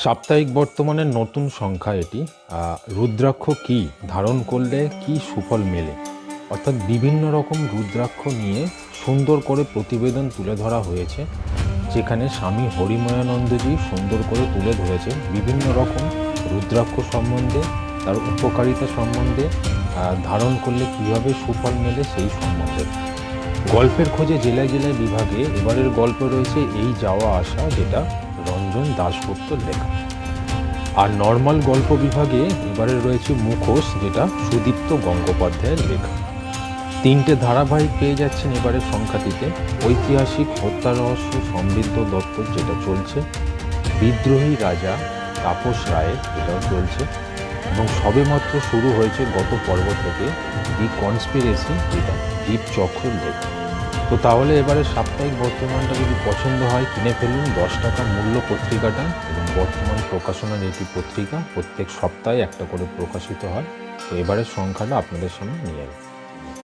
সাপ্তাহিক বর্তমানের নতুন সংখ্যা এটি। রুদ্রাক্ষ কী ধারণ করলে কি সুফল মেলে, অর্থাৎ বিভিন্ন রকম রুদ্রাক্ষ নিয়ে সুন্দর করে প্রতিবেদন তুলে ধরা হয়েছে, যেখানে স্বামী হরিময়ানন্দজি সুন্দর করে তুলে ধরেছে বিভিন্ন রকম রুদ্রাক্ষ সম্বন্ধে, তার উপকারিতা সম্বন্ধে, ধারণ করলে কীভাবে সুফল মেলে সেই সম্বন্ধে। গল্পের খোঁজে জেলায় জেলায় বিভাগে এবারের গল্প রয়েছে এই যাওয়া আসা, যেটা রঞ্জন দাশগুপ্তর লেখা। আর নর্মাল গল্প বিভাগে এবারে রয়েছে মুখোশ, যেটা সুদীপ্ত গঙ্গোপাধ্যায়ের লেখা। তিনটে ধারাবাহিক পেয়ে যাচ্ছেন এবারের সংখ্যাটিতে। ঐতিহাসিক হত্যা রহস্য সমৃদ্ধ দত্ত, যেটা চলছে, বিদ্রোহী রাজা তাপস রায়ের, এটাও চলছে, এবং সবেমাত্র শুরু হয়েছে গত পর্ব থেকে দি কনস্পিরেসি, যেটা দীপ চক্রের লেখা। তো তাহলে এবারে সাপ্তাহিক বর্তমানটা যদি পছন্দ হয় কিনে ফেলুন। 10 টাকা মূল্য পত্রিকাটা, এবং বর্তমান প্রকাশনার এটি পত্রিকা প্রত্যেক সপ্তাহে একটা করে প্রকাশিত হয়। তো এবারের সংখ্যাটা আপনাদের সামনে নিয়ে এলাম।